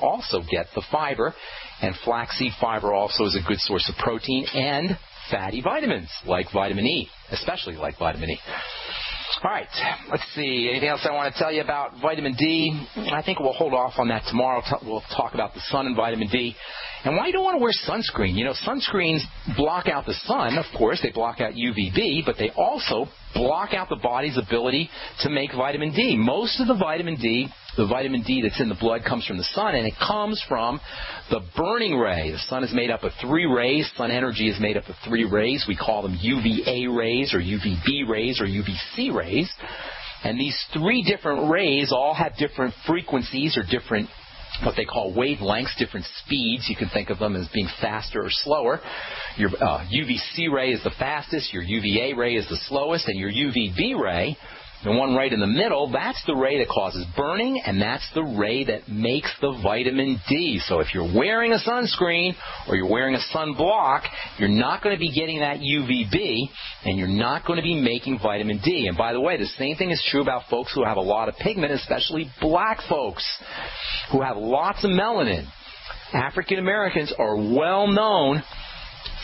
also get the fiber, and flaxseed fiber also is a good source of protein and fatty vitamins like vitamin E, especially like vitamin E. All right, let's see. Anything else I want to tell you about vitamin D? I think we'll hold off on that tomorrow. We'll talk about the sun and vitamin D and why you don't want to wear sunscreen. You know, sunscreens block out the sun, of course. They block out UVB, but they also block out the body's ability to make vitamin D. Most of the vitamin D that's in the blood comes from the sun, and it comes from the burning ray. The sun is made up of 3 rays. Sun energy is made up of 3 rays. We call them UVA rays or UVB rays or UVC rays. And these 3 different rays all have different frequencies or different what they call wavelengths, different speeds. You can think of them as being faster or slower. Your UVC ray is the fastest, your UVA ray is the slowest, and your UVB ray, the one right in the middle, that's the ray that causes burning, and that's the ray that makes the vitamin D. So if you're wearing a sunscreen or you're wearing a sunblock, you're not going to be getting that UVB, and you're not going to be making vitamin D. And by the way, the same thing is true about folks who have a lot of pigment, especially black folks who have lots of melanin. African Americans are well known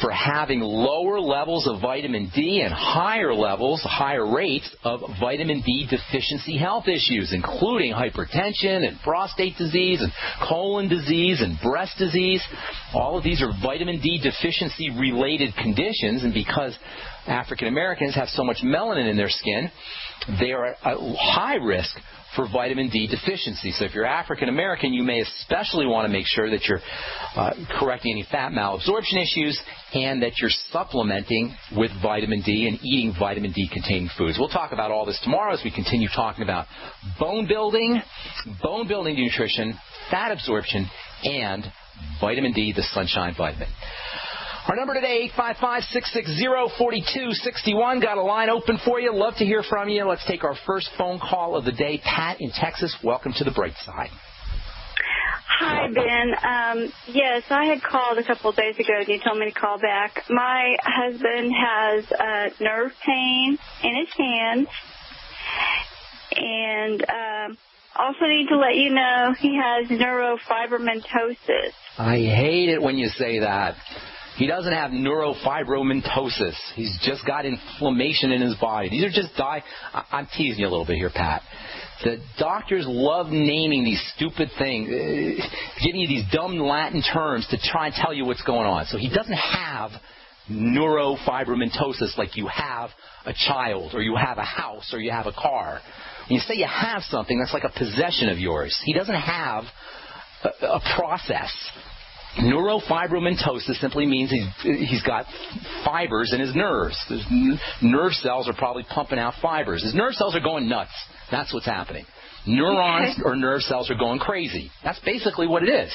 for having lower levels of vitamin D and higher rates of vitamin D deficiency health issues, including hypertension and prostate disease and colon disease and breast disease. All of these are vitamin D deficiency related conditions, and because African Americans have so much melanin in their skin, they are at high risk for vitamin D deficiency. So if you're African American, you may especially want to make sure that you're correcting any fat malabsorption issues and that you're supplementing with vitamin D and eating vitamin D containing foods. We'll talk about all this tomorrow as we continue talking about bone building nutrition, fat absorption, and vitamin D, the sunshine vitamin. Our number today, 855-660-4261. Got a line open for you. Love to hear from you. Let's take our first phone call of the day. Pat in Texas, welcome to the Brightside. Hi, Ben. Yes, I had called a couple of days ago, and you told me to call back. My husband has nerve pain in his hands, and also need to let you know he has neurofibromatosis. I hate it when you say that. He doesn't have neurofibromatosis. He's just got inflammation in his body. These are just I'm teasing you a little bit here, Pat. The doctors love naming these stupid things, giving you these dumb Latin terms to try and tell you what's going on. So he doesn't have neurofibromatosis like you have a child or you have a house or you have a car. When you say you have something, that's like a possession of yours. He doesn't have a process. Neurofibromatosis simply means he's got fibers in his nerves. His nerve cells are probably pumping out fibers. His nerve cells are going nuts. That's what's happening. Neurons or nerve cells are going crazy. That's basically what it is.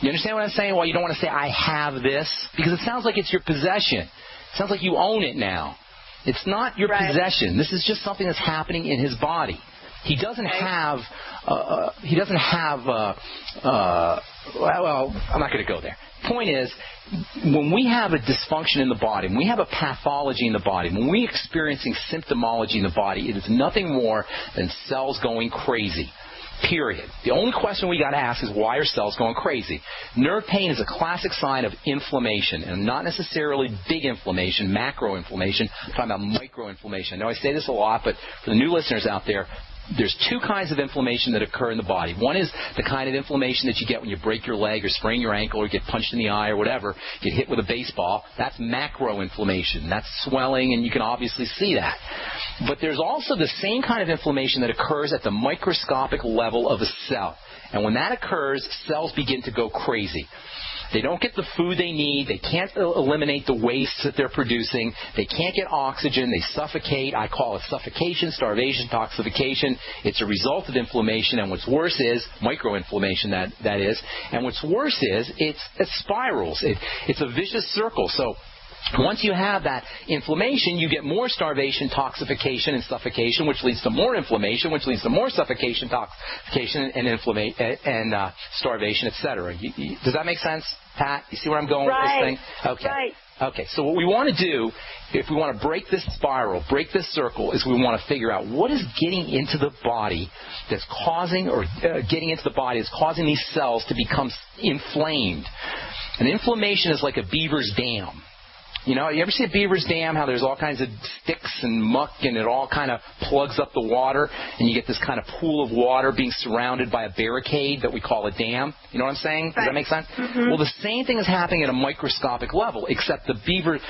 You understand what I'm saying? Well, you don't want to say, I have this, because it sounds like it's your possession. It sounds like you own it now. It's not your possession. This is just something that's happening in his body. He doesn't have, well, I'm not going to go there. Point is, when we have a dysfunction in the body, when we have a pathology in the body, when we're experiencing symptomology in the body, it is nothing more than cells going crazy. Period. The only question we got to ask is, why are cells going crazy? Nerve pain is a classic sign of inflammation, and not necessarily big inflammation, macro inflammation. I'm talking about micro inflammation. I know I say this a lot, but for the new listeners out there, there's 2 kinds of inflammation that occur in the body. One is the kind of inflammation that you get when you break your leg or sprain your ankle or get punched in the eye or whatever, get hit with a baseball. That's macro inflammation. That's swelling, and you can obviously see that. But there's also the same kind of inflammation that occurs at the microscopic level of a cell. And when that occurs, cells begin to go crazy. They don't get the food they need. They can't eliminate the waste that they're producing. They can't get oxygen. They suffocate. I call it suffocation, starvation, toxification. It's a result of inflammation. And what's worse is microinflammation, that is. And what's worse is it spirals. It's a vicious circle. So once you have that inflammation, you get more starvation, toxification, and suffocation, which leads to more inflammation, which leads to more suffocation, toxification, and starvation, etc. Does that make sense, Pat? You see where I'm going with this thing? Okay. Right. Okay, so what we want to do, if we want to break this spiral, break this circle, is we want to figure out what is getting into the body that's causing, causing these cells to become inflamed. And inflammation is like a beaver's dam. You know, you ever see a beaver's dam, how there's all kinds of sticks and muck and it all kind of plugs up the water and you get this kind of pool of water being surrounded by a barricade that we call a dam? You know what I'm saying? Does that make sense? Mm-hmm. Well, the same thing is happening at a microscopic level, except the beaver's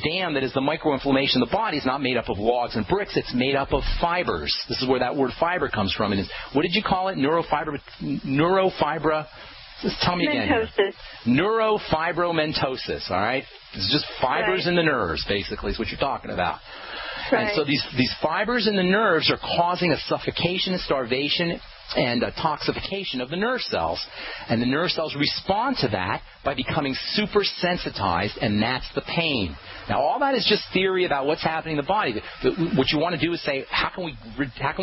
dam that is the microinflammation of the body is not made up of logs and bricks. It's made up of fibers. This is where that word fiber comes from. And what did you call it? Neurofibra? Just tell me again. Neurofibromatosis, all right? It's just fibers in the nerves, basically, is what you're talking about. Right. And so these fibers in the nerves are causing a suffocation and starvation and a toxification of the nerve cells. And the nerve cells respond to that by becoming super sensitized, and that's the pain. Now, all that is just theory about what's happening in the body. What you want to do is say, how can we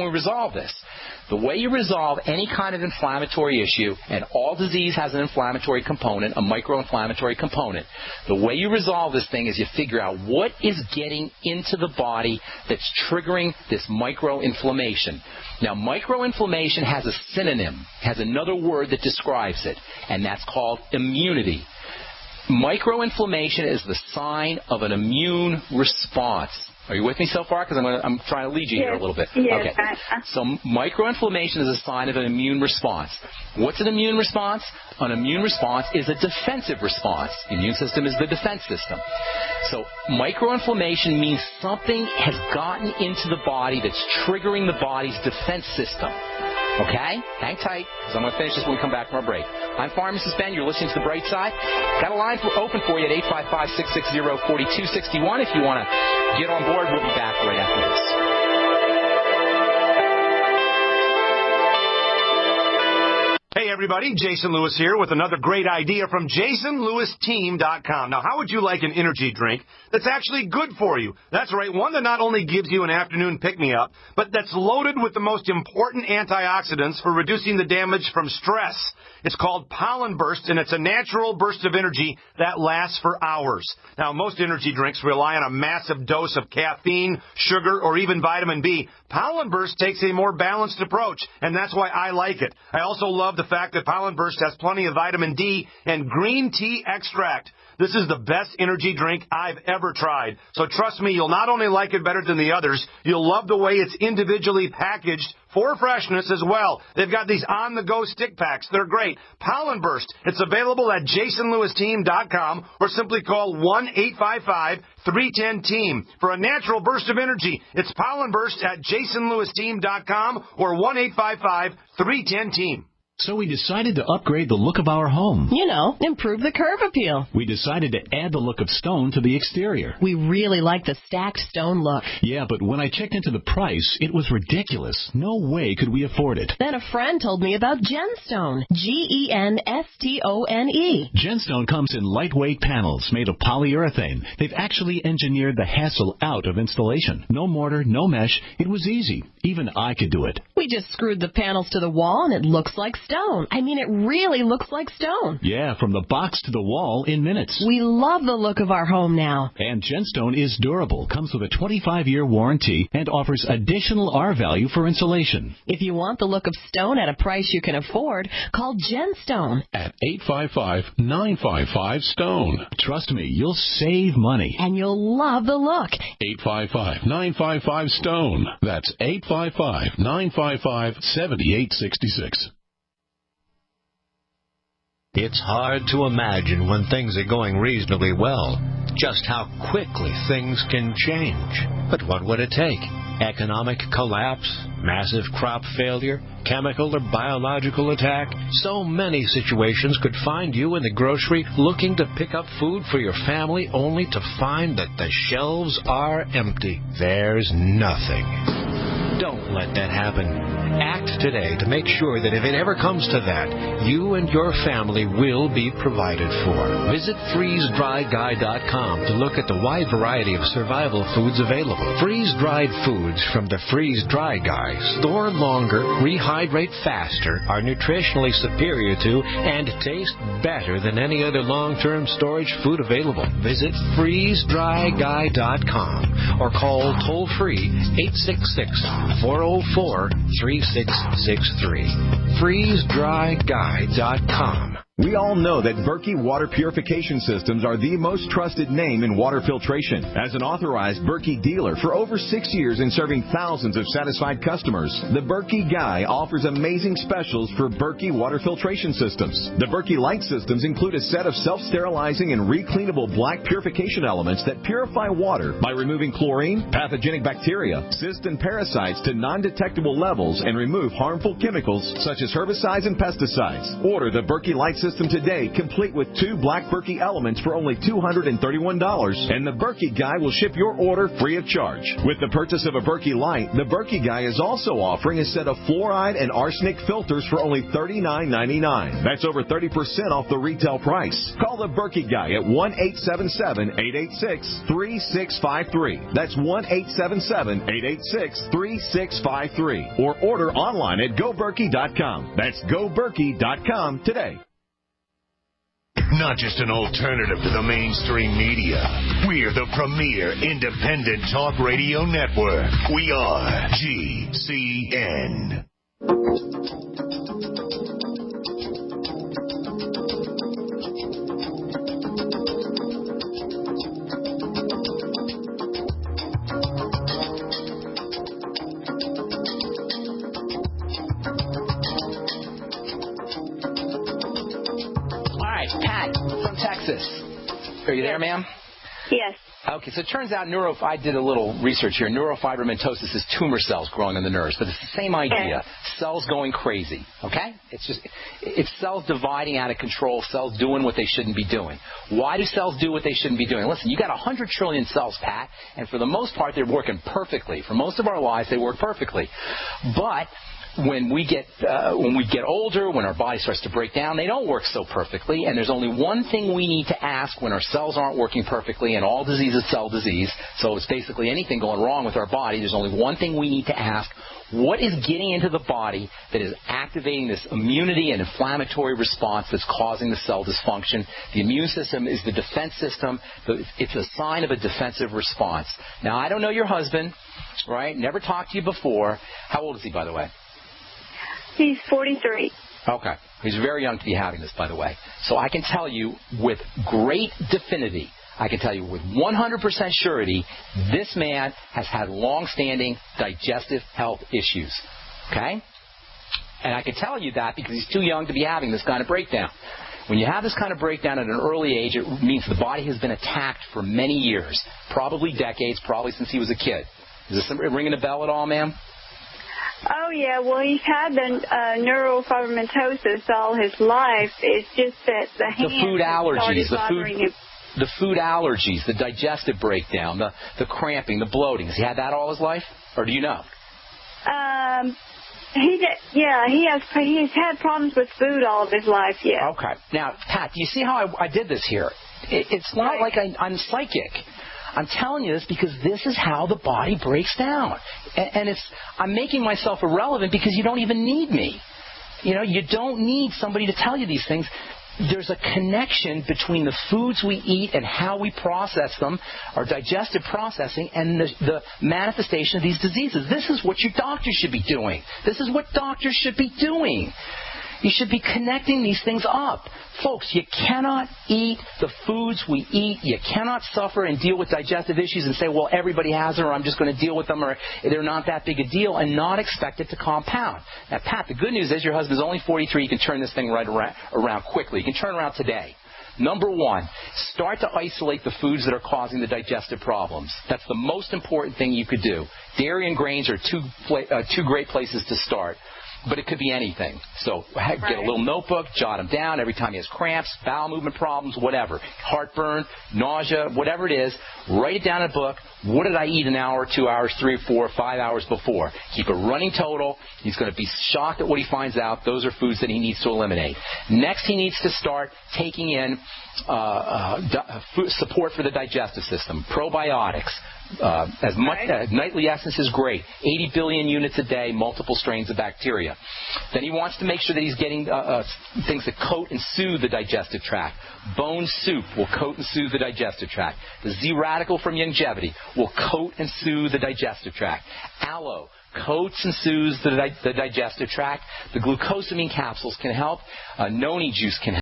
resolve this? The way you resolve any kind of inflammatory issue, and all disease has an inflammatory component, a microinflammatory component. The way you resolve this thing is you figure out what is getting into the body that's triggering this microinflammation. Now, microinflammation has a synonym, has another word that describes it, and that's called immunity. Microinflammation is the sign of an immune response. Are you with me so far? Because I'm trying to lead you here a little bit. Yes. Okay. So microinflammation is a sign of an immune response. What's an immune response? An immune response is a defensive response. The immune system is the defense system. So microinflammation means something has gotten into the body that's triggering the body's defense system. Okay? Hang tight, because I'm going to finish this when we come back from our break. I'm Pharmacist Ben. You're listening to the Brightside. Got a line open for you at 855-660-4261. If you want to get on board, we'll be back right after this. Hey everybody, Jason Lewis here with another great idea from JasonLewisTeam.com. Now, how would you like an energy drink that's actually good for you? That's right, one that not only gives you an afternoon pick-me-up, but that's loaded with the most important antioxidants for reducing the damage from stress. It's called Pollen Burst, and it's a natural burst of energy that lasts for hours. Now, most energy drinks rely on a massive dose of caffeine, sugar, or even vitamin B. Pollen Burst takes a more balanced approach, and that's why I like it. I also love the fact that Pollen Burst has plenty of vitamin D and green tea extract. This is the best energy drink I've ever tried. So trust me, you'll not only like it better than the others, you'll love the way it's individually packaged for freshness as well. They've got these on-the-go stick packs. They're great. Pollen Burst. It's available at JasonLewisTeam.com or simply call 1-855-310-TEAM. For a natural burst of energy, it's Pollen Burst at JasonLewisTeam.com or 1-855-310-TEAM. So we decided to upgrade the look of our home. You know, improve the curb appeal. We decided to add the look of stone to the exterior. We really like the stacked stone look. Yeah, but when I checked into the price, it was ridiculous. No way could we afford it. Then a friend told me about Genstone. Genstone. Genstone comes in lightweight panels made of polyurethane. They've actually engineered the hassle out of installation. No mortar, no mesh. It was easy. Even I could do it. We just screwed the panels to the wall and it looks like stone. I mean, it really looks like stone. Yeah, from the box to the wall in minutes. We love the look of our home now. And Genstone is durable, comes with a 25-year warranty, and offers additional R-value for insulation. If you want the look of stone at a price you can afford, call Genstone at 855-955-STONE. Trust me, you'll save money. And you'll love the look. 855-955-STONE. That's 855-955-7866. It's hard to imagine when things are going reasonably well, just how quickly things can change. But what would it take? Economic collapse? Massive crop failure? Chemical or biological attack? So many situations could find you in the grocery looking to pick up food for your family only to find that the shelves are empty. There's nothing. Don't let that happen. Act today to make sure that if it ever comes to that, you and your family will be provided for. Visit freezedryguy.com to look at the wide variety of survival foods available. Freeze-dried foods from the Freeze Dry Guy store longer, rehydrate faster, are nutritionally superior to, and taste better than any other long-term storage food available. Visit freezedryguy.com or call toll-free 866-404-3663. freezedryguy.com. We all know that Berkey Water Purification Systems are the most trusted name in water filtration. As an authorized Berkey dealer for over 6 years and serving thousands of satisfied customers, the Berkey Guy offers amazing specials for Berkey Water Filtration Systems. The Berkey Light Systems include a set of self-sterilizing and recleanable black purification elements that purify water by removing chlorine, pathogenic bacteria, cysts, and parasites to non-detectable levels and remove harmful chemicals such as herbicides and pesticides. Order the Berkey Light System today, complete with 2 black Berkey elements for only $231, and the Berkey Guy will ship your order free of charge. With the purchase of a Berkey Light, the Berkey Guy is also offering a set of fluoride and arsenic filters for only $39.99. That's over 30% off the retail price. Call the Berkey Guy at 1-877-886-3653. That's 1-877-886-3653. Or order online at GoBerkey.com. That's GoBerkey.com today. Not just an alternative to the mainstream media. We're the premier independent talk radio network. We are GCN. Pat from Texas. Are you there, ma'am? Yes. Okay, so it turns out I did a little research here. Neurofibromatosis is tumor cells growing on the nerves, but it's the same idea. Cells going crazy, okay? It's cells dividing out of control, cells doing what they shouldn't be doing. Why do cells do what they shouldn't be doing? Listen, you got 100 trillion cells, Pat, and for the most part, they're working perfectly. For most of our lives, they work perfectly. But when we get older, when our body starts to break down, they don't work so perfectly. And there's only one thing we need to ask when our cells aren't working perfectly, and all disease is cell disease. So it's basically anything going wrong with our body. There's only one thing we need to ask: what is getting into the body that is activating this immunity and inflammatory response that's causing the cell dysfunction? The immune system is the defense system. It's a sign of a defensive response. Now, I don't know your husband, right? Never talked to you before. How old is he, by the way? He's 43. Okay. He's very young to be having this, by the way. So I can tell you with great definity, I can tell you with 100% surety, this man has had long-standing digestive health issues. Okay? And I can tell you that because he's too young to be having this kind of breakdown. When you have this kind of breakdown at an early age, it means the body has been attacked for many years, probably decades, probably since he was a kid. Is this ringing a bell at all, ma'am? Oh, yeah. Well, he's had the neurofibromatosis all his life. It's just that the hands food allergies, him. The food allergies, the digestive breakdown, the cramping, the bloating. Has he had that all his life? Or do you know? He's had problems with food all of his life, yeah. Okay. Now, Pat, do you see how I did this here? It's not like I'm psychic. I'm telling you this because this is how the body breaks down. And I'm making myself irrelevant because you don't even need me. You know, you don't need somebody to tell you these things. There's a connection between the foods we eat and how we process them, our digestive processing, and the manifestation of these diseases. This is what your doctor should be doing. This is what doctors should be doing. You should be connecting these things up. Folks, you cannot eat the foods we eat. You cannot suffer and deal with digestive issues and say, well, everybody has it, or I'm just going to deal with them, or they're not that big a deal, and not expect it to compound. Now, Pat, the good news is your husband's only 43. You can turn this thing right around quickly. You can turn around today. Number one, start to isolate the foods that are causing the digestive problems. That's the most important thing you could do. Dairy and grains are two great places to start. but it could be anything. So get a little notebook, jot them down every time he has cramps, bowel movement problems, whatever, heartburn, nausea, whatever it is. Write it down in a book. What did I eat an hour, 2 hours, 3, 4, 5 hours before? Keep a running total. He's going to be shocked at what he finds out. Those are foods that he needs to eliminate. Next, he needs to start taking in support for the digestive system, probiotics. As much nightly essence is great. 80 billion units a day, multiple strains of bacteria. Then he wants to make sure that he's getting things that coat and soothe the digestive tract. Bone soup will coat and soothe the digestive tract. The Z-radical from Youngevity will coat and soothe the digestive tract. Aloe coats and soothes the digestive tract. The glucosamine capsules can help. Noni juice can help.